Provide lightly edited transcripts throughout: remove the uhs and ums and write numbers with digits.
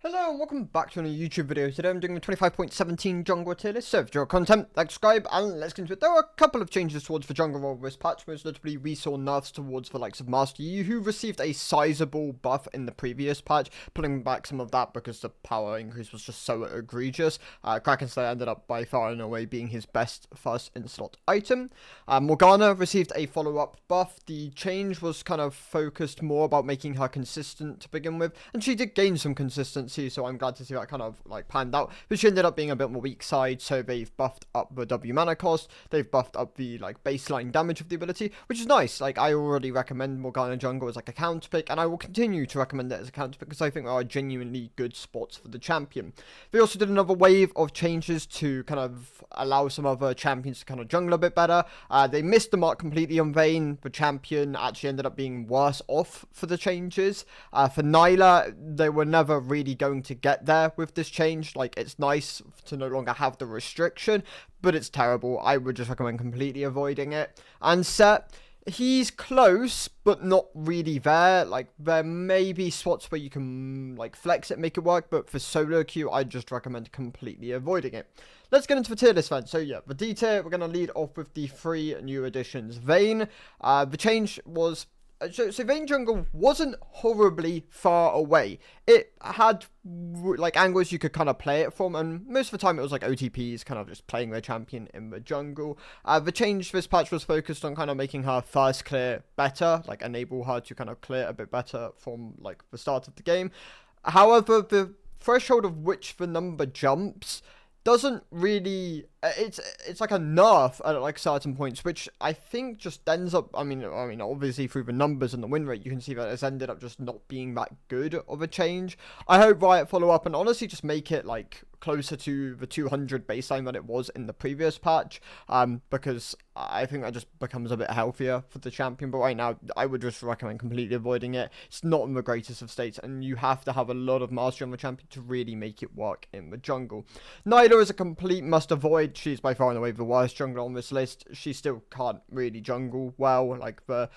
Hello and welcome back to another YouTube video. Today I'm doing the 25.17 jungle tier list. So if you enjoy content, like, subscribe, and let's get into it. There are a couple of changes towards the jungle role this patch. Most notably, we saw nerfs towards the likes of Master Yi, who received a sizable buff in the previous patch, pulling back some of that because the power increase was just so egregious. Kraken Slayer ended up by far and away being his best first in-slot item. Morgana received a follow-up buff. The change was kind of focused more about making her consistent to begin with, and she did gain some consistency. So I'm glad to see that kind of like panned out, but she ended up being a bit more weak side, so they've buffed up the W mana cost, they've buffed up the like baseline damage of the ability, which is nice. Like, I already recommend Morgana jungle as like a counter pick, and I will continue to recommend it as a counter pick because I think there are genuinely good spots for the champion. They also did another wave of changes to kind of allow some other champions to kind of jungle a bit better. They missed the mark completely on Vayne. The champion actually ended up being worse off for the changes. For Nyla, they were never really going to get there with this change. Like, it's nice to no longer have the restriction, but it's terrible. I would just recommend completely avoiding it. And Set, he's close, but not really there. Like, there may be spots where you can like flex it, make it work, but for solo queue, I just recommend completely avoiding it. Let's get into the tier list then. So yeah, the D tier, we're going to lead off with the 3 new additions. Vayne, the change was so Vayne jungle wasn't horribly far away. It had like angles you could kind of play it from, and most of the time it was like OTPs kind of just playing their champion in the jungle. The change this patch was focused on kind of making her first clear better, like enable her to kind of clear a bit better from like the start of the game. However, the threshold of which the number jumps doesn't really, it's like a nerf at like certain points, which I think just ends up, I mean obviously through the numbers and the win rate you can see that it's ended up just not being that good of a change. I hope Riot follow up and honestly just make it like closer to the 200 baseline that it was in the previous patch, because I think that just becomes a bit healthier for the champion. But right now I would just recommend completely avoiding it. It's not in the greatest of states, and you have to have a lot of mastery on the champion to really make it work in the jungle. Nyla is a complete must avoid. She's by far and away the worst jungler on this list. She still can't really jungle well. Like, the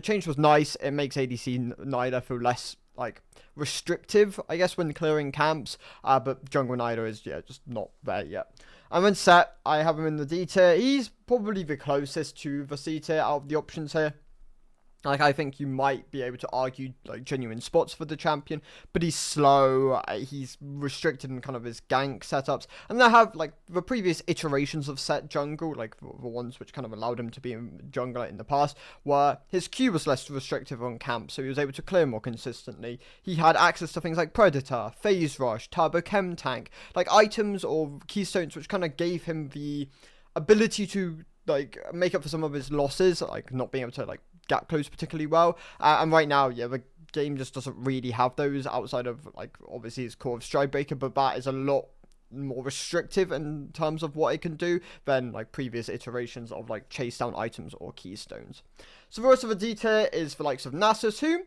change was nice. It makes ADC Nyla feel less like restrictive, I guess, when clearing camps, but jungle Nyla is just not there yet. And then Set, I have him in the D tier. He's probably the closest to the C tier out of the options here. Like, I think you might be able to argue like genuine spots for the champion, but he's slow, he's restricted in kind of his gank setups, and they have like the previous iterations of Set jungle, like the ones which kind of allowed him to be a jungler in the past, where his Q was less restrictive on camp, so he was able to clear more consistently. He had access to things like Predator, Phase Rush, Turbo Chem Tank, like items or keystones which kind of gave him the ability to like make up for some of his losses, like not being able to like gap close particularly well, and right now the game just doesn't really have those outside of like obviously his core of Stridebreaker, but that is a lot more restrictive in terms of what it can do than like previous iterations of like chase down items or keystones. So the rest of the D tier is the likes of Nasus, who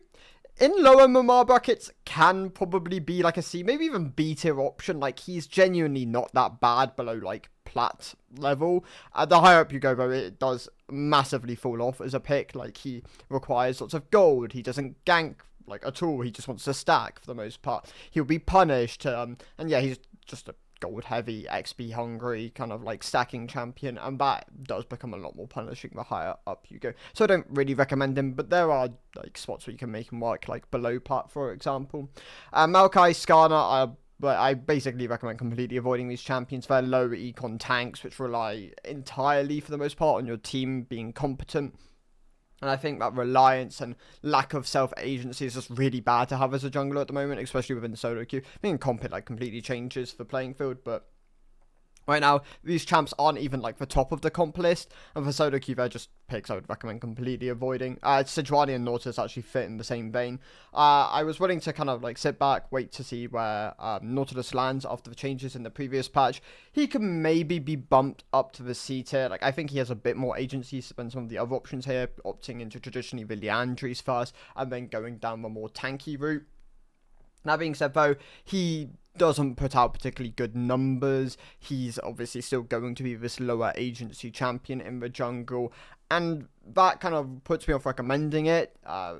in lower MMR brackets can probably be like a C, maybe even B tier option. Like, he's genuinely not that bad below like plat level. The higher up you go though, it does massively fall off as a pick. Like, he requires lots of gold, he doesn't gank like at all, he just wants to stack for the most part. He'll be punished, and yeah, he's just a gold heavy, XP hungry kind of like stacking champion, and that does become a lot more punishing the higher up you go. So I don't really recommend him, but there are like spots where you can make him work, like below plat for example. Maokai, Skarner, I basically recommend completely avoiding these champions. They're low econ tanks which rely entirely for the most part on your team being competent. And I think that reliance and lack of self-agency is just really bad to have as a jungler at the moment, especially within the solo queue. I think comp it like completely changes the playing field, but right now, these champs aren't even like the top of the comp list, and for solo queue, they're just picks I would recommend completely avoiding. Sejuani and Nautilus actually fit in the same vein. I was willing to kind of like sit back, wait to see where Nautilus lands after the changes in the previous patch. He can maybe be bumped up to the C tier. Like, I think he has a bit more agency than some of the other options here, opting into traditionally the Liandry's first, and then going down the more tanky route. That being said though, he doesn't put out particularly good numbers. He's obviously still going to be this lower agency champion in the jungle, and that kind of puts me off recommending it.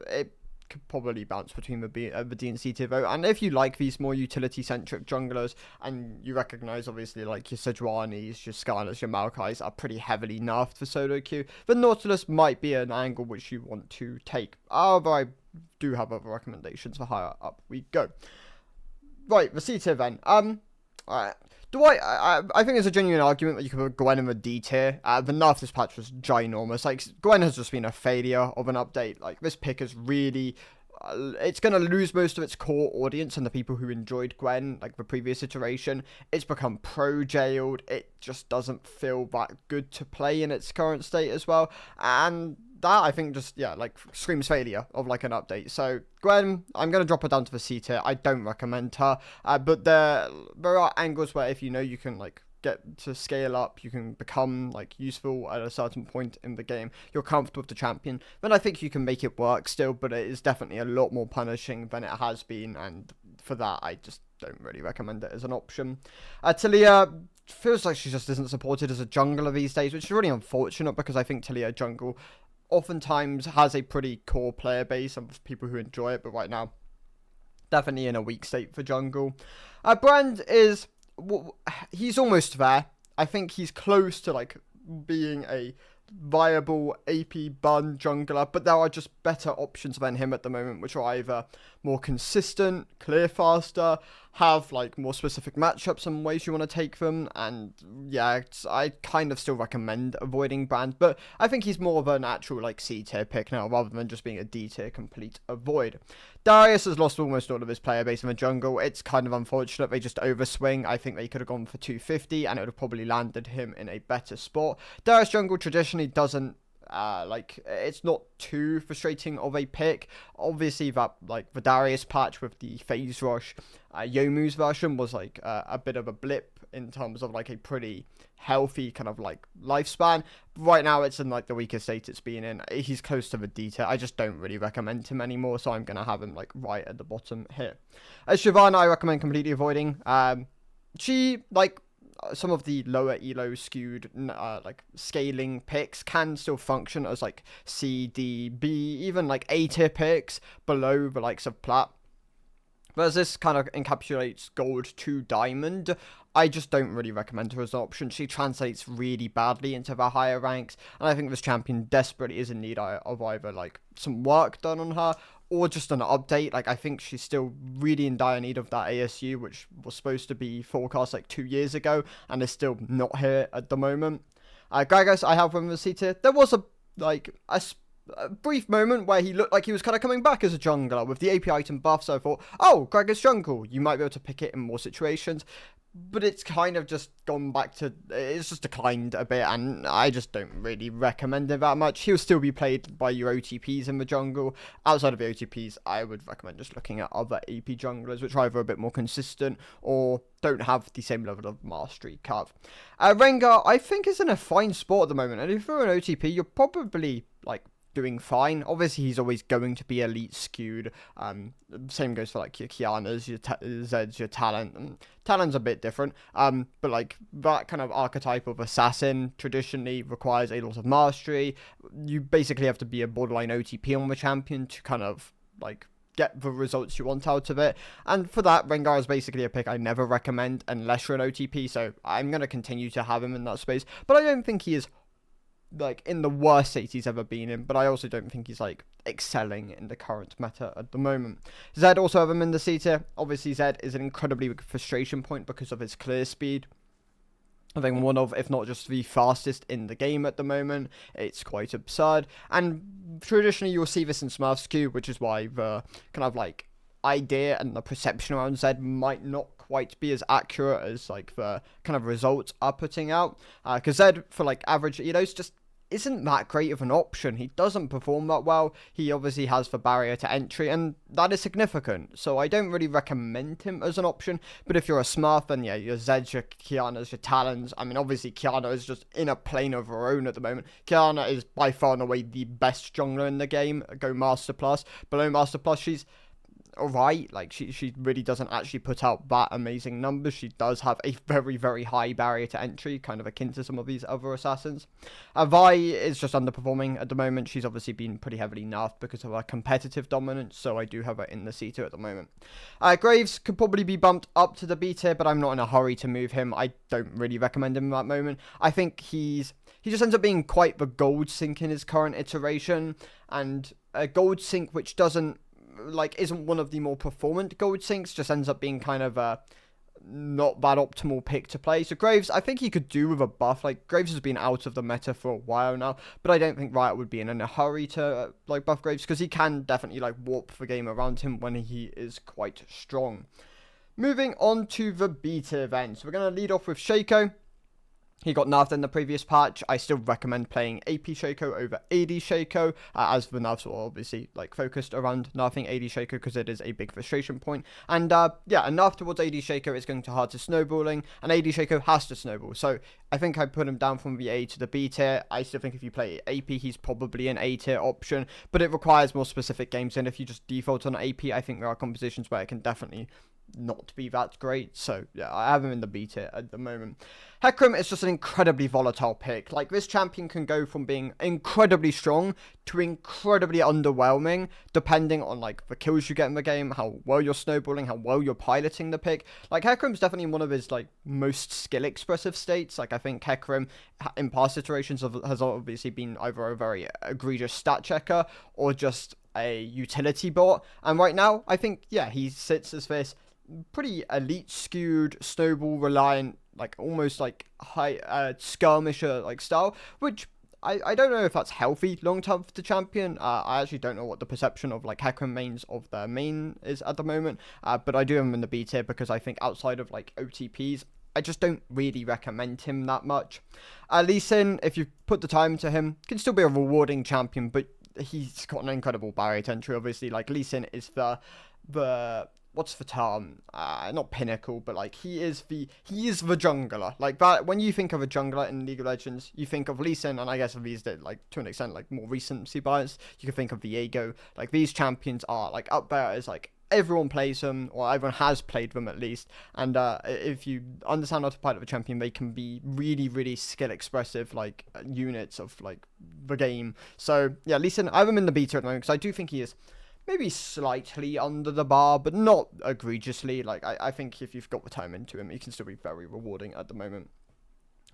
It could probably bounce between the D and C tier vote. And if you like these more utility-centric junglers, and you recognize, obviously, like your Sejuanis, your Skarners, your Maokais are pretty heavily nerfed for solo queue, the Nautilus might be an angle which you want to take. However, I do have other recommendations for higher up we go. Right, the C tier then. Alright. I think there's a genuine argument that you could put Gwen in the D tier. The nerf this patch was ginormous. Like, Gwen has just been a failure of an update. Like, this pick is really... it's going to lose most of its core audience and the people who enjoyed Gwen, like the previous iteration. It's become pro-jailed. It just doesn't feel that good to play in its current state as well. And that, I think, just, yeah, like, screams failure of, like, an update. So, Gwen, I'm going to drop her down to the C tier. I don't recommend her. But there are angles where if you know you can, like, get to scale up, you can become, like, useful at a certain point in the game, you're comfortable with the champion, then I think you can make it work still, but it is definitely a lot more punishing than it has been, and for that, I just don't really recommend it as an option. Talia feels like she just isn't supported as a jungler these days, which is really unfortunate, because I think Talia jungle oftentimes has a pretty core player base of people who enjoy it, but right now, definitely in a weak state for jungle. Brand is... he's almost there. I think he's close to, like, being a viable AP bun jungler, but there are just better options than him at the moment, which are either more consistent, clear faster, have, like, more specific matchups and ways you want to take them, and yeah, I kind of still recommend avoiding Brand, but I think he's more of an actual, like, C tier pick now, rather than just being a D tier complete avoid. Darius has lost almost all of his player base in the jungle. It's kind of unfortunate. They just overswing. I think they could have gone for 250, and it would have probably landed him in a better spot. Darius jungle traditionally doesn't, it's not too frustrating of a pick. Obviously, that, like, the Darius patch with the Phase Rush Youmuu's version was, like, a bit of a blip in terms of, like, a pretty healthy kind of, like, lifespan. Right now, it's in, like, the weakest state it's been in. He's close to the D tier. I just don't really recommend him anymore, so I'm going to have him, like, right at the bottom here. As Shyvana, I recommend completely avoiding. She, like... some of the lower elo skewed like scaling picks can still function as like C, D, B, even like A tier picks below the likes of Plat. Whereas this kind of encapsulates gold to diamond, I just don't really recommend her as an option. She translates really badly into the higher ranks, and I think this champion desperately is in need of either like some work done on her or just an update. Like, I think she's still really in dire need of that ASU, which was supposed to be forecast like 2 years ago, and is still not here at the moment. Gragas, I have him in the C tier. There was a brief moment where he looked like he was kind of coming back as a jungler with the AP item buff, so I thought, oh, Gragas jungle, you might be able to pick it in more situations. But it's kind of just gone back to... it's just declined a bit, and I just don't really recommend it that much. He'll still be played by your OTPs in the jungle. Outside of the OTPs, I would recommend just looking at other AP junglers, which are either a bit more consistent or don't have the same level of mastery curve. Rengar, I think, is in a fine spot at the moment, and if you're an OTP, you're probably, like, doing fine. Obviously, he's always going to be elite skewed. Same goes for like your Kianas, your Zeds, your Talent. Talent's a bit different. But like that kind of archetype of assassin traditionally requires a lot of mastery. You basically have to be a borderline OTP on the champion to kind of like get the results you want out of it. And for that, Rengar is basically a pick I never recommend unless you're an OTP. So I'm going to continue to have him in that space. But I don't think he is like in the worst state he's ever been in, but I also don't think he's like excelling in the current meta at the moment. Zed also have him in the C tier. Obviously Zed is an incredibly big frustration point because of his clear speed. I think one of, if not just the fastest in the game at the moment. It's quite absurd, and traditionally you'll see this in Smurfs queue, which is why the kind of like idea and the perception around Zed might not quite be as accurate as like the kind of results are putting out, because Zed for like average elos just isn't that great of an option. He doesn't perform that well. He obviously has the barrier to entry, and that is significant. So I don't really recommend him as an option. But if you're a Smurf, then yeah, your Zeds, your Kianas, your Talons. I mean, obviously Kiana is just in a plane of her own at the moment. Kiana is by far and away the best jungler in the game. Go Master Plus. Below Master Plus, she's alright. Like, she really doesn't actually put out that amazing numbers. She does have a very, very high barrier to entry, kind of akin to some of these other assassins. Vi is just underperforming at the moment. She's obviously been pretty heavily nerfed because of her competitive dominance, so I do have her in the C tier at the moment. Graves could probably be bumped up to the B tier, but I'm not in a hurry to move him. I don't really recommend him at that moment. I think he just ends up being quite the gold sink in his current iteration, and a gold sink which isn't one of the more performant gold sinks, just ends up being kind of a not that optimal pick to play. So Graves, I think he could do with a buff. Like, Graves has been out of the meta for a while now, but I don't think Riot would be in a hurry to buff Graves, because he can definitely warp the game around him when he is quite strong. Moving on to the beta events, we're going to lead off with Shaco. He got nerfed in the previous patch. I still recommend playing AP Shaco over AD Shaco, as the nerfs were obviously focused around nerfing AD Shaco because it is a big frustration point. And yeah, a nerf towards AD Shaco is going to hard to snowballing, and AD Shaco has to snowball. So I think I put him down from the A to the B tier. I still think if you play AP, he's probably an A tier option, but it requires more specific games. And if you just default on AP, I think there are compositions where it can definitely not be that great. So yeah, I have him in the B tier at the moment. Hecarim is just an incredibly volatile pick. Like, this champion can go from being incredibly strong to incredibly underwhelming, depending on the kills you get in the game, how well you're snowballing, how well you're piloting the pick. Like, Hecarim's definitely one of his most skill expressive states. Like, I think Hecarim in past iterations has obviously been either a very egregious stat checker or just a utility bot, and right now I think, yeah, he sits as this pretty elite skewed snowball reliant, almost high skirmisher style, which I don't know if that's healthy long term for the champion. I actually don't know what the perception of Hecarim mains of their main is at the moment, but I do have him in the B tier because I think outside of OTPs, I just don't really recommend him that much. Lee Sin, if you put the time into him, can still be a rewarding champion, but he's got an incredible barrier to entry. Obviously, Lee Sin is the what's the term? Not pinnacle, but he is the jungler. That, when you think of a jungler in League of Legends, you think of Lee Sin, and I guess of these that to an extent more recency bias. You can think of Viego. These champions are up there as everyone plays them, or everyone has played them at least, and if you understand how to pilot a champion, they can be really, really skill expressive units of the game. So yeah, Lee Sin, I have him in the beta at the moment because I do think he is maybe slightly under the bar, but not egregiously. I think if you've got the time into him, he can still be very rewarding at the moment.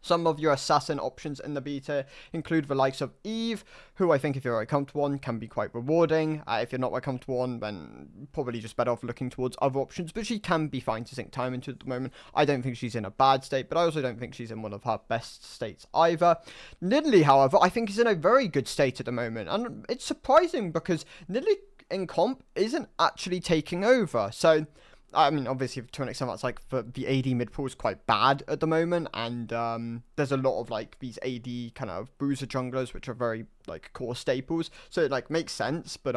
Some of your assassin options in the beta include the likes of Eve, who I think if you're very comfortable on, can be quite rewarding. If you're not very comfortable on, then probably just better off looking towards other options, but she can be fine to sink time into at the moment. I don't think she's in a bad state, but I also don't think she's in one of her best states either. Nidalee, however, I think is in a very good state at the moment, and it's surprising because Nidalee in comp isn't actually taking over. So I mean, obviously, to an extent, that's the AD mid pool is quite bad at the moment, and there's a lot of these AD kind of bruiser junglers, which are very core staples. So it makes sense, but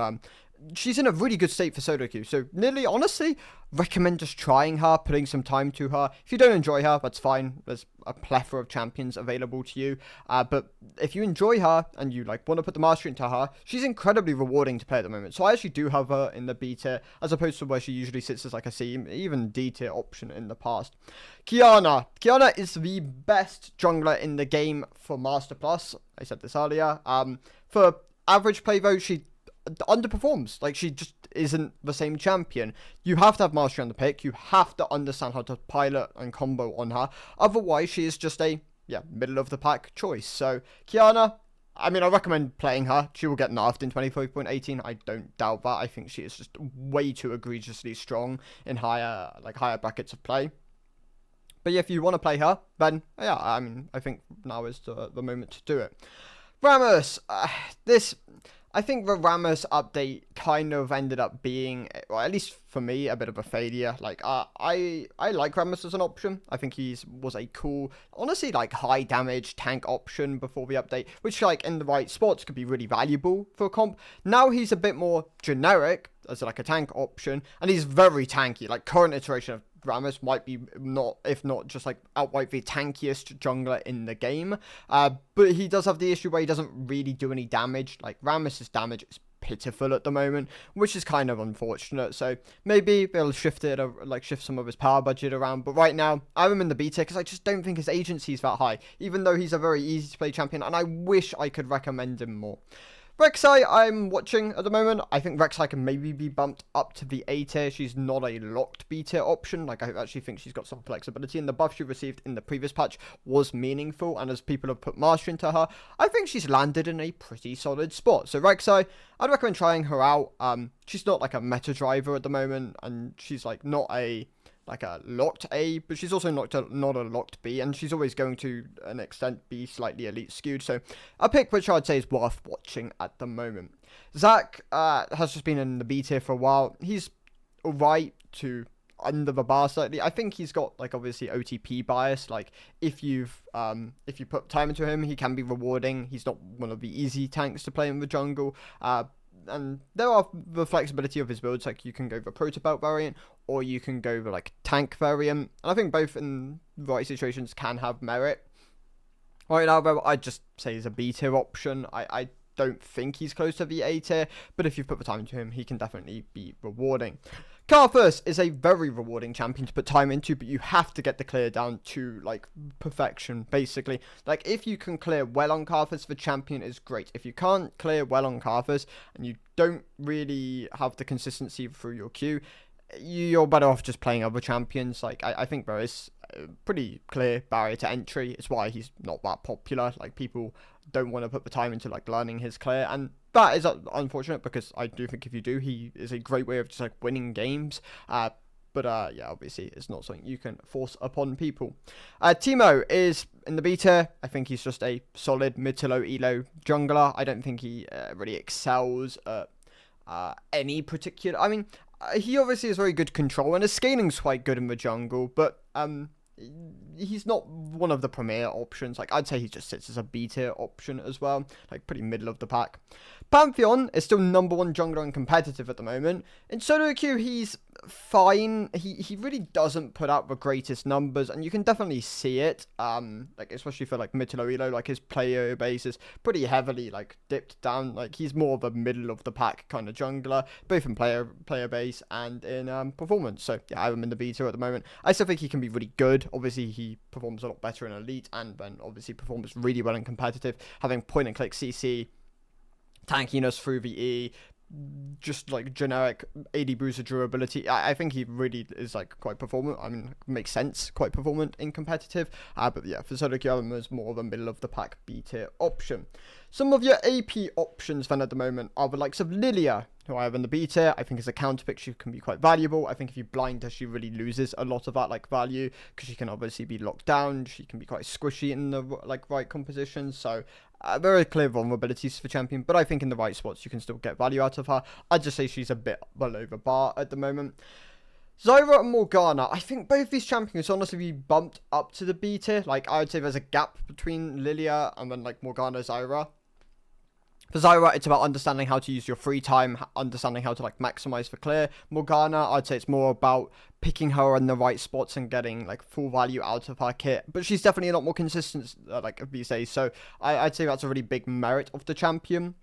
she's in a really good state for solo queue. So Nidalee, honestly, recommend just trying her, putting some time to her. If you don't enjoy her, that's fine. There's a plethora of champions available to you. But if you enjoy her and you want to put the mastery into her, she's incredibly rewarding to play at the moment. So I actually do have her in the B tier, as opposed to where she usually sits as a C, even D tier option in the past. Qiyana is the best jungler in the game for Master Plus. I said this earlier. For average play though, she underperforms. She just isn't the same champion. You have to have mastery on the pick. You have to understand how to pilot and combo on her. Otherwise, she is just a middle of the pack choice. So Qiyana, I mean, I recommend playing her. She will get nerfed in 25.18. I don't doubt that. I think she is just way too egregiously strong in higher brackets of play. But yeah, if you want to play her, then yeah, I mean, I think now is the moment to do it. Rammus, I think the Rammus update kind of ended up being, well, at least for me, a bit of a failure. I like Rammus as an option. I think he was a cool, honestly, high damage tank option before the update, which in the right spots could be really valuable for a comp. Now he's a bit more generic as a tank option, and he's very tanky. Current iteration of Rammus might be if not just outright the tankiest jungler in the game, but he does have the issue where he doesn't really do any damage. Rammus's damage is pitiful at the moment, which is kind of unfortunate. So maybe they'll shift some of his power budget around. But right now, I have him in the B tier because I just don't think his agency is that high, even though he's a very easy to play champion, and I wish I could recommend him more. Rek'Sai, I'm watching at the moment. I think Rek'Sai can maybe be bumped up to the A tier. She's not a locked B tier option. Like, I actually think she's got some flexibility, and the buff she received in the previous patch was meaningful. And as people have put mastery into her, I think she's landed in a pretty solid spot. So Rek'Sai, I'd recommend trying her out. She's not like a meta driver at the moment, and she's like not a locked A, but she's also not a locked B, and she's always going to an extent be slightly elite skewed. So a pick which I'd say is worth watching at the moment. Zac has just been in the B tier for a while. He's alright to under the bar slightly. I think he's got like obviously OTP bias. Like if you put time into him, he can be rewarding. He's not one of the easy tanks to play in the jungle. And there are the flexibility of his builds, like you can go the proto belt variant, or you can go the like tank variant, and I think both in the right situations can have merit. Right now, though, I'd just say he's a B tier option. I don't think he's close to the A tier, but if you put the time into him, he can definitely be rewarding. Karthus is a very rewarding champion to put time into, but you have to get the clear down to like perfection, basically. Like if you can clear well on Karthus, the champion is great. If you can't clear well on Karthus and you don't really have the consistency through your queue, you're better off just playing other champions. Like I think there is a pretty clear barrier to entry. It's why he's not that popular. Like people don't want to put the time into like learning his clear, and that is unfortunate because I do think if you do, he is a great way of just like winning games. But yeah, obviously it's not something you can force upon people. Teemo is in the B tier. I think he's just a solid mid to low elo jungler. I don't think he really excels at any particular. I mean, he obviously has very good control, and his scaling's quite good in the jungle, but he's not one of the premier options. Like I'd say he just sits as a B tier option as well, like pretty middle of the pack. Pantheon is still number 1 jungler and competitive at the moment. In solo queue, he's fine. He really doesn't put out the greatest numbers, and you can definitely see it. Like especially for like mid to low elo, like his player base is pretty heavily like dipped down. Like he's more of a middle of the pack kind of jungler, both in player base and in performance. So yeah, I have him in the B tier at the moment. I still think he can be really good. Obviously, he performs a lot better in elite, and then obviously performs really well in competitive, having point and click CC, tankiness through the E, just like generic AD booster durability. I think he really is like quite performant. I mean, makes sense, quite performant in competitive. But yeah, for solo queue, is more of a middle of the pack B tier option. Some of your AP options then at the moment are the likes of Lilia, who I have in the B tier. I think as a counter pick, she can be quite valuable. I think if you blind her, she really loses a lot of that like value, because she can obviously be locked down. She can be quite squishy in the like right composition. So very clear vulnerabilities for champion, but I think in the right spots you can still get value out of her. I'd just say she's a bit below the bar at the moment. Zyra and Morgana, I think both these champions honestly be bumped up to the B tier. Like I would say there's a gap between Lilia and then like Morgana, Zyra. For Zyra, it's about understanding how to use your free time, understanding how to like maximize the clear. Morgana, I'd say it's more about picking her in the right spots and getting like full value out of her kit. But she's definitely a lot more consistent like these days. So I'd say that's a really big merit of the champion.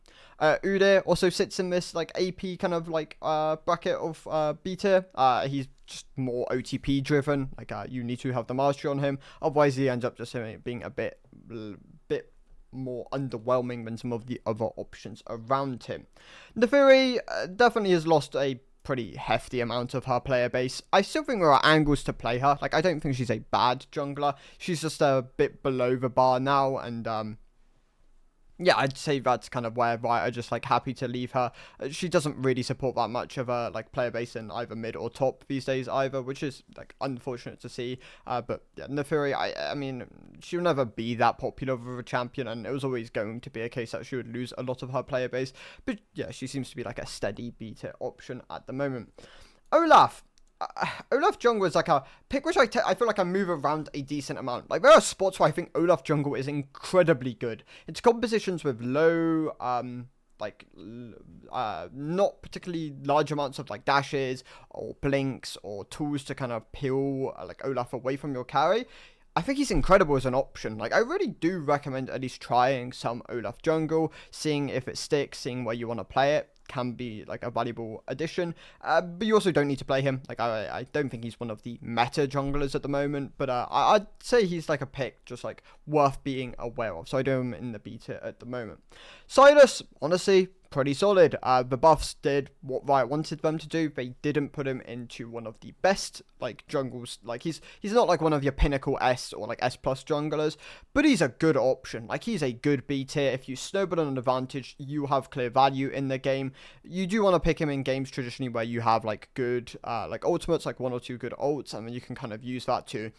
Udyr also sits in this like AP kind of like bracket of B tier. He's just more OTP driven. Like you need to have the mastery on him. Otherwise, he ends up just being a bit more underwhelming than some of the other options around him. Naafiri definitely has lost a pretty hefty amount of her player base. I still think there are angles to play her. Like I don't think she's a bad jungler. She's just a bit below the bar now, and yeah, I'd say that's kind of where Riot are just like happy to leave her. She doesn't really support that much of a like player base in either mid or top these days either, which is like unfortunate to see. But yeah, Naafiri, I mean, she'll never be that popular of a champion, and it was always going to be a case that she would lose a lot of her player base. But yeah, she seems to be like a steady B-tier option at the moment. Olaf. Olaf Jungle is like a pick which I feel like I move around a decent amount. Like there are spots where I think Olaf Jungle is incredibly good. It's compositions with low, not particularly large amounts of like dashes or blinks or tools to kind of peel like Olaf away from your carry. I think he's incredible as an option. Like I really do recommend at least trying some Olaf Jungle, seeing if it sticks, seeing where you want to play it. can be like a valuable addition. But you also don't need to play him. Like I don't think he's one of the meta junglers at the moment, but I'd say he's like a pick just like worth being aware of. So I do him in the beta at the moment. Silas, honestly, pretty solid. The buffs did what Riot wanted them to do. They didn't put him into one of the best like jungles. Like he's not like one of your pinnacle S or like S plus junglers, but he's a good option. Like he's a good B tier. If you snowball on an advantage, you have clear value in the game. You do want to pick him in games traditionally where you have like good like ultimates, like 1 or 2 good ults, and then you can kind of use that to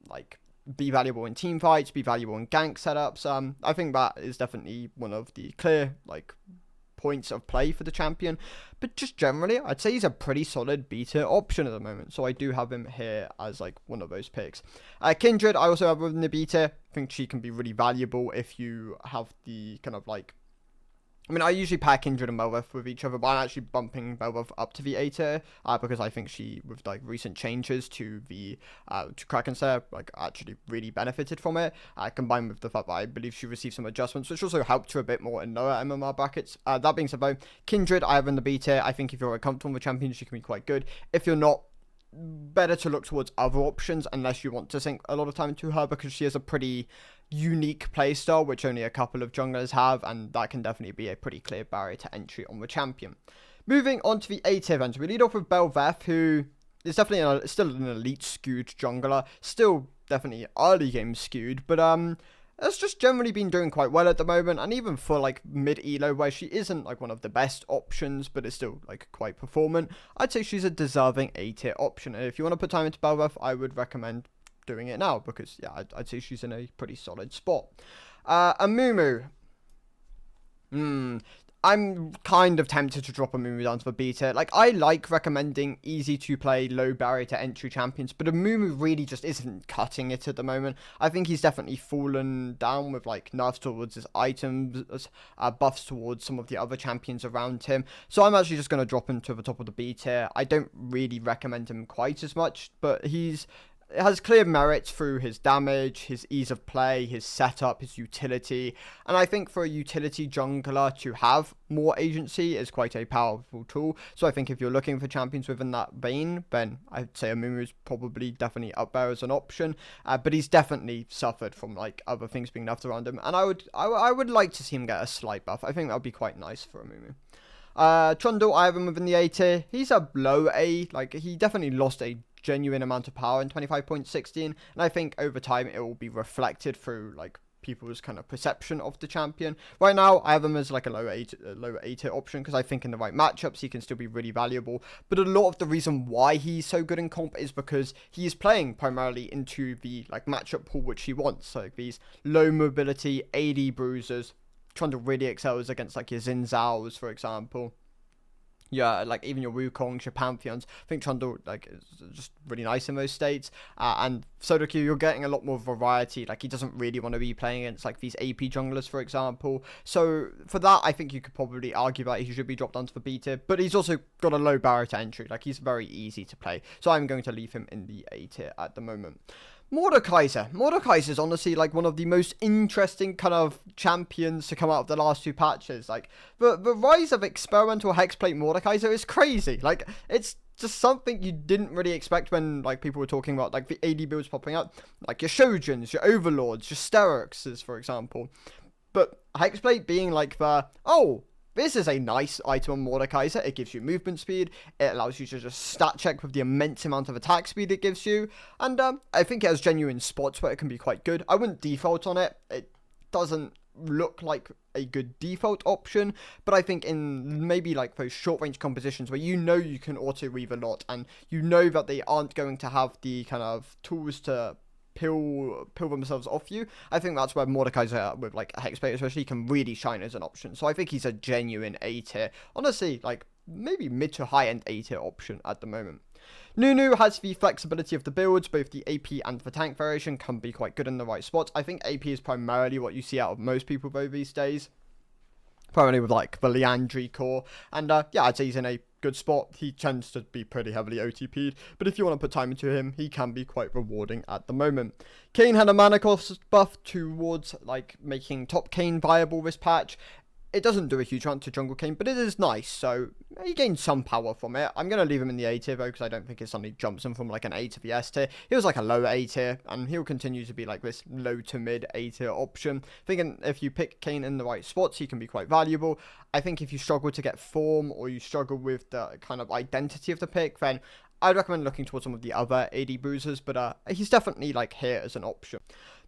like be valuable in team fights, be valuable in gank setups. I think that is definitely one of the clear like points of play for the champion, but just generally I'd say he's a pretty solid beta option at the moment, so I do have him here as like one of those picks. Kindred I also have within the beta. I think she can be really valuable if you have the kind of like, I mean, I usually pair Kindred and Bel'Veth with each other, but I'm actually bumping Bel'Veth up to the A tier because I think she, with like recent changes to the to Kraken's Slayer, like actually really benefited from it. Combined with the fact that I believe she received some adjustments, which also helped her a bit more in lower MMR brackets. That being said, though, Kindred I have in the B tier. I think if you're comfortable with champions, she can be quite good. If you're not, better to look towards other options unless you want to sink a lot of time into her, because she has a pretty unique playstyle which only a couple of junglers have, and that can definitely be a pretty clear barrier to entry on the champion. Moving on to the A tier events, we lead off with Bel'Veth, who is definitely still an elite skewed jungler, still definitely early game skewed, but has just generally been doing quite well at the moment, and even for like mid elo where she isn't like one of the best options but is still like quite performant, I'd say she's a deserving A tier option. And if you want to put time into Bel'Veth, I would recommend doing it now, because yeah, I'd say she's in a pretty solid spot. Amumu, I'm kind of tempted to drop Amumu down to the beta. Like, I like recommending easy to play, low barrier to entry champions, but Amumu really just isn't cutting it at the moment. I think he's definitely fallen down with like nerfs towards his items, buffs towards some of the other champions around him. So I'm actually just going to drop him to the top of the beta. I don't really recommend him quite as much, but it has clear merits through his damage, his ease of play, his setup, his utility, and I think for a utility jungler to have more agency is quite a powerful tool. So I think if you're looking for champions within that vein, then I'd say Amumu is probably definitely up there as an option, but he's definitely suffered from like other things being nerfed around him, and I would like to see him get a slight buff. I think that would be quite nice for Amumu. Trundle, I have him within the A tier. He's a low A, like he definitely lost a genuine amount of power in 25.16, and I think over time it will be reflected through like people's kind of perception of the champion. Right now I have him as like a lower A tier option, because I think in the right matchups he can still be really valuable, but a lot of the reason why he's so good in comp is because he is playing primarily into the like matchup pool which he wants, so like these low mobility AD bruisers. Trundle really excels against like your Xin Zhaos, for example. Yeah, like even your Wukongs, your Pantheons. I think Trundle like is just really nice in those states. And Sodokyu, you're getting a lot more variety. Like he doesn't really want to be playing against like these AP junglers, for example. So for that, I think you could probably argue that he should be dropped onto the B tier. But he's also got a low barrier to entry. Like he's very easy to play. So I'm going to leave him in the A tier at the moment. Mordekaiser is honestly like one of the most interesting kind of champions to come out of the last 2 patches. Like the rise of experimental Hexplate Mordekaiser is crazy. Like it's just something you didn't really expect when like people were talking about like the AD builds popping up, like your Shojins, your Overlords, your Steroxes, for example. But Hexplate being like this is a nice item on Mordekaiser. It gives you movement speed. It allows you to just stat check with the immense amount of attack speed it gives you. And I think it has genuine spots where it can be quite good. I wouldn't default on it. It doesn't look like a good default option. But I think in maybe like those short range compositions where you know you can auto weave a lot, and you know that they aren't going to have the kind of tools to peel themselves off you, I think that's where Mordekaiser with like Hexplate especially can really shine as an option. So I think he's a genuine A tier, honestly, like maybe mid to high end A tier option at the moment. Nunu has the flexibility of the builds. Both the AP and the tank variation can be quite good in the right spots. I think AP is primarily what you see out of most people though these days, primarily with like the Liandry core, and yeah, I'd say he's in a good spot. He tends to be pretty heavily OTP'd, but if you want to put time into him, he can be quite rewarding at the moment. Kayn had a mana cost buff towards like making top Kayn viable this patch. It doesn't do a huge amount to Jungle Cane, but it is nice, so he gains some power from it. I'm going to leave him in the A tier, though, because I don't think it suddenly jumps him from, like, an A to the S tier. He was, like, a lower A tier, and he'll continue to be, like, this low to mid A tier option. Thinking if you pick Kane in the right spots, he can be quite valuable. I think if you struggle to get form, or you struggle with the kind of identity of the pick, then I'd recommend looking towards some of the other AD bruisers, but he's definitely, like, here as an option.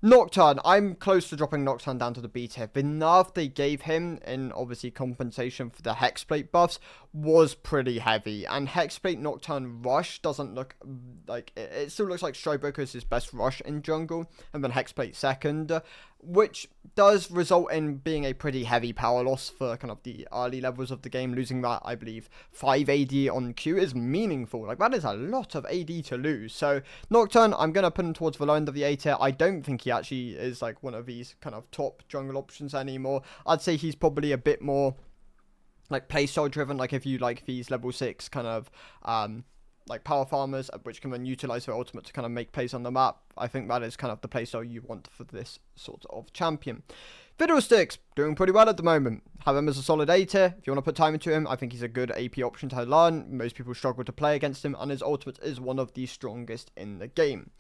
Nocturne, I'm close to dropping Nocturne down to the B tier. The nerf they gave him, in obviously compensation for the Hexplate buffs, was pretty heavy. And Hexplate Nocturne Rush doesn't look like... It still looks like Stridebreaker is his best rush in jungle, and then Hexplate second, which does result in being a pretty heavy power loss for kind of the early levels of the game. Losing that, I believe, 5 AD on Q is meaningful. Like, that is a lot of AD to lose. So, Nocturne, I'm going to put him towards the low end of the A tier. I don't think he actually is, like, one of these kind of top jungle options anymore. I'd say he's probably a bit more, like, playstyle driven. Like, if you like these level 6 kind of, like power farmers, which can then utilize their ultimate to kind of make plays on the map. I think that is kind of the playstyle you want for this sort of champion. Fiddlesticks, doing pretty well at the moment. Have him as a solid A tier. If you want to put time into him, I think he's a good AP option to learn. Most people struggle to play against him, and his ultimate is one of the strongest in the game.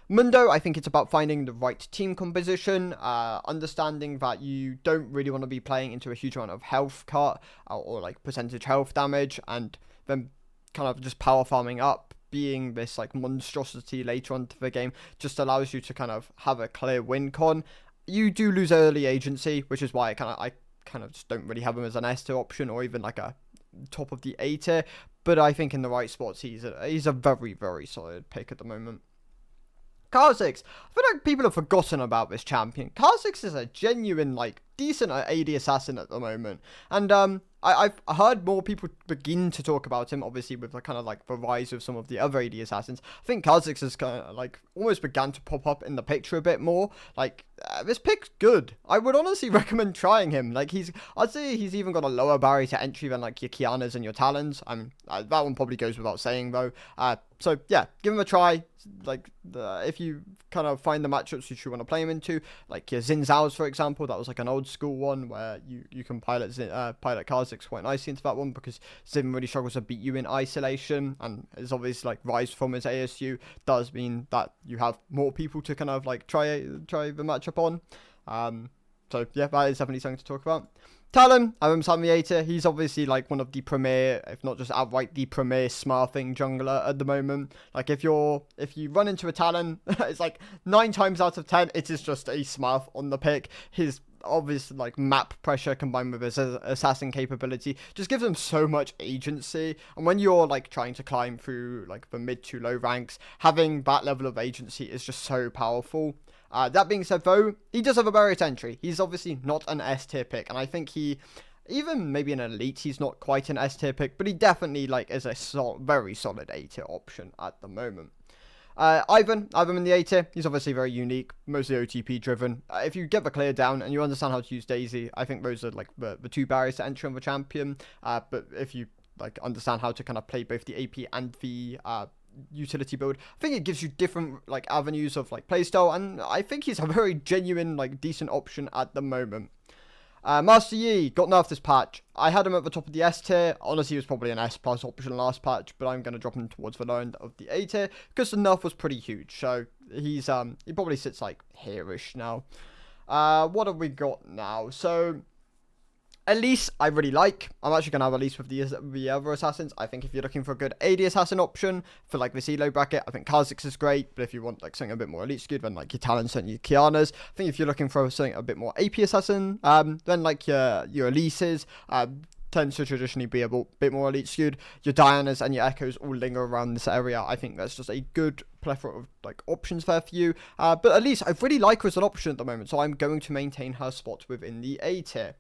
Mundo, I think it's about finding the right team composition, understanding that you don't really want to be playing into a huge amount of health cut, or like percentage health damage, and then kind of just power farming up, being this like monstrosity later on to the game, just allows you to kind of have a clear win con. You do lose early agency, which is why I kind of just don't really have him as an S tier option, or even like a top of the A tier. But I think in the right spots, he's a very, very solid pick at the moment. Kha'Zix, I feel like people have forgotten about this champion. Kha'Zix is a genuine, like, decent AD assassin at the moment. And, I've heard more people begin to talk about him, obviously, with the kind of, like, the rise of some of the other AD assassins. I think Kha'Zix has kind of, like, almost began to pop up in the picture a bit more. Like, this pick's good. I would honestly recommend trying him. Like, I'd say he's even got a lower barrier to entry than, like, your Kianas and your Talons. That one probably goes without saying, though. So, yeah, give him a try. Like, if you kind of find the matchups which you want to play him into, like your Xin Zhao's, for example, that was like an old school one where you can pilot Kha'Zix quite nicely into that one, because Xin really struggles to beat you in isolation, and his obvious like rise from his ASU does mean that you have more people to kind of like try the matchup on. So yeah, that is definitely something to talk about. Talon, I remember Sam Viator. He's obviously like one of the premier, if not just outright the premier smurfing jungler at the moment. Like if you run into a Talon, it's like 9 times out of 10, it is just a smurf on the pick. His obvious like map pressure combined with his assassin capability just gives him so much agency. And when you're like trying to climb through like the mid to low ranks, having that level of agency is just so powerful. That being said, though, he does have a barrier to entry. He's obviously not an S-tier pick, and I think even maybe an elite, he's not quite an S-tier pick, but he definitely like is a very solid A-tier option at the moment. Ivan in the A tier, he's obviously very unique, mostly OTP driven. If you get the clear down and you understand how to use Daisy, I think those are like the 2 barriers to entry on the champion. But if you like understand how to kind of play both the AP and the utility build, I think it gives you different like avenues of like playstyle, and I think he's a very genuine like decent option at the moment. Master Yi got nerfed this patch. I had him at the top of the S tier. Honestly, he was probably an S plus option last patch, but I'm going to drop him towards the low end of the A tier because the nerf was pretty huge. So he probably sits like here-ish now. What have we got now? So Elise, I really like. I'm actually going to have Elise with the other assassins. I think if you're looking for a good AD assassin option for like this elo bracket, I think Kha'Zix is great. But if you want like something a bit more elite skewed, then like your Talons and your Kianas. I think if you're looking for something a bit more AP assassin, then like your Elises, tends to traditionally be a bit more elite skewed. Your Dianas and your Echoes all linger around this area. I think that's just a good plethora of like options there for you. But at least I really like her as an option at the moment, so I'm going to maintain her spot within the A tier.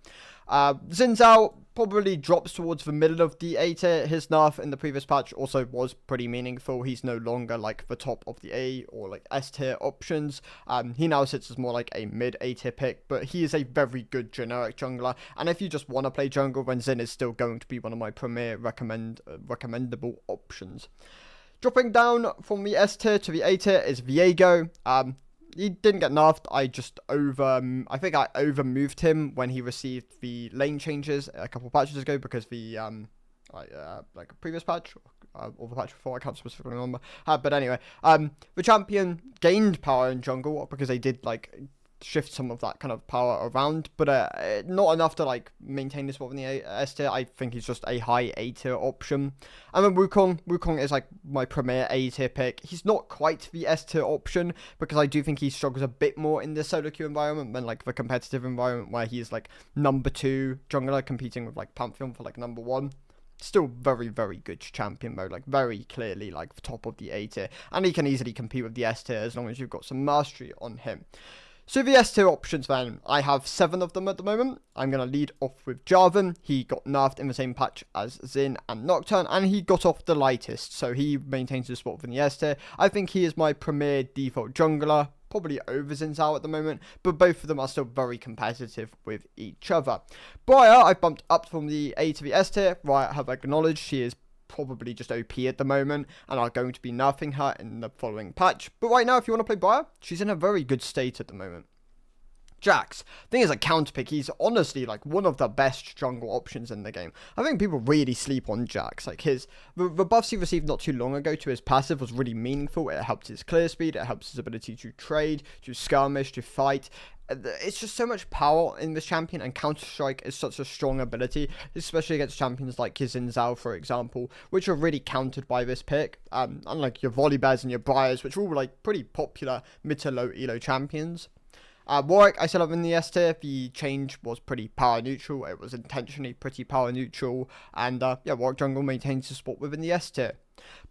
Xin Zhao probably drops towards the middle of the A tier. His nerf in the previous patch also was pretty meaningful. He's no longer like the top of the A or like S tier options. He now sits as more like a mid A tier pick, but he is a very good generic jungler. And if you just want to play jungle, then Xin is still going to be one of my premier recommendable options. Dropping down from the S tier to the A tier is Viego. he didn't get nerfed. I just I think I over moved him when he received the lane changes a couple patches ago, because the like a previous patch or the patch before, I can't specifically remember. But anyway, the champion gained power in jungle because they did like shift some of that kind of power around, but not enough to like maintain this spot in the S tier. I think he's just a high A tier option. And then Wukong is like my premier A tier pick. He's not quite the S tier option because I do think he struggles a bit more in the solo queue environment than like the competitive environment, where he's like number 2 jungler competing with like Pantheon for like number 1. Still very, very good champion mode, like very clearly like top of the A tier, and he can easily compete with the S tier as long as you've got some mastery on him. So the S tier options then, I have 7 of them at the moment. I'm going to lead off with Jarvan. He got nerfed in the same patch as Xin and Nocturne, and he got off the lightest, so he maintains his spot within the S tier. I think he is my premier default jungler, probably over Xin Zhao at the moment, but both of them are still very competitive with each other. Briar, I've bumped up from the A to the S tier. Riot have acknowledged she is probably just OP at the moment and are going to be nerfing her in the following patch. But right now, if you want to play Briar, she's in a very good state at the moment. Jax, thing is a counter pick. He's honestly like one of the best jungle options in the game. I think people really sleep on Jax. Like the buffs he received not too long ago to his passive was really meaningful. It helped his clear speed, it helps his ability to trade, to skirmish, to fight. It's just so much power in this champion, and Counter-Strike is such a strong ability, especially against champions like Xin Zhao, for example, which are really countered by this pick. Unlike your Volibears and your Briars, which are all like pretty popular mid to low elo champions. Warwick, I still have in the S tier. The change was pretty power neutral. It was intentionally pretty power neutral. And yeah, Warwick Jungle maintains his spot within the S tier.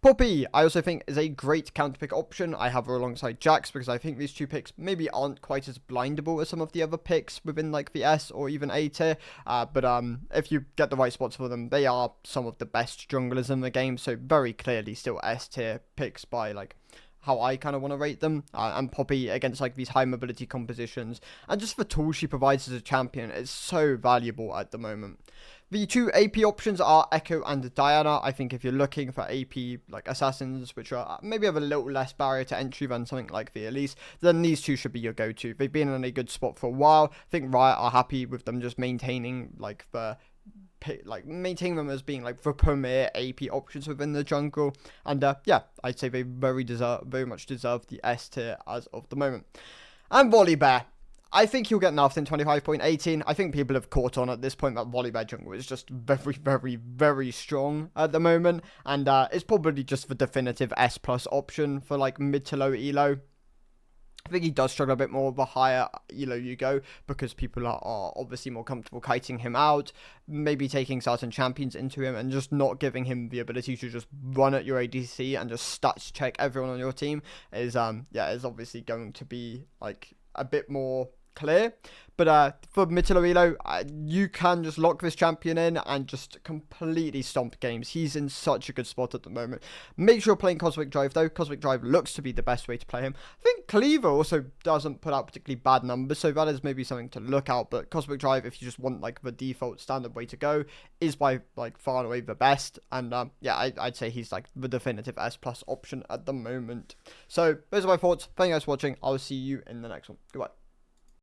Poppy, I also think is a great counter pick option. I have her alongside Jax because I think these two picks maybe aren't quite as blindable as some of the other picks within like the S or even A tier. But if you get the right spots for them, they are some of the best junglers in the game. So very clearly still S tier picks by like how I kind of want to rate them, and Poppy against like these high mobility compositions, and just the tools she provides as a champion is so valuable at the moment. The 2 AP options are Echo and Diana. I think if you're looking for AP like assassins, which are maybe have a little less barrier to entry than something like the Elise, then these 2 should be your go-to. They've been in a good spot for a while. I think Riot are happy with them just maintaining like maintaining them as being like the premier AP options within the jungle, and yeah, I'd say they very much deserve the S tier as of the moment. And Volibear, I think he'll get nerfed in 25.18. I think people have caught on at this point that Volibear jungle is just very, very, very strong at the moment, and it's probably just the definitive S plus option for like mid to low elo. I think he does struggle a bit more the higher elo you go, because people are obviously more comfortable kiting him out, maybe taking certain champions into him and just not giving him the ability to just run at your ADC and just stats check everyone on your team is is obviously going to be like a bit more clear. But for mid to low elo, you can just lock this champion in and just completely stomp games. He's in such a good spot at the moment. Make sure you're playing Cosmic Drive though. Cosmic Drive looks to be the best way to play him. I think Cleaver also doesn't put out particularly bad numbers, so that is maybe something to look out. But Cosmic Drive, if you just want like the default standard way to go, is by like far and away the best. And yeah, I'd say he's like the definitive S plus option at the moment. So those are my thoughts. Thank you guys for watching. I'll see you in the next one. Goodbye.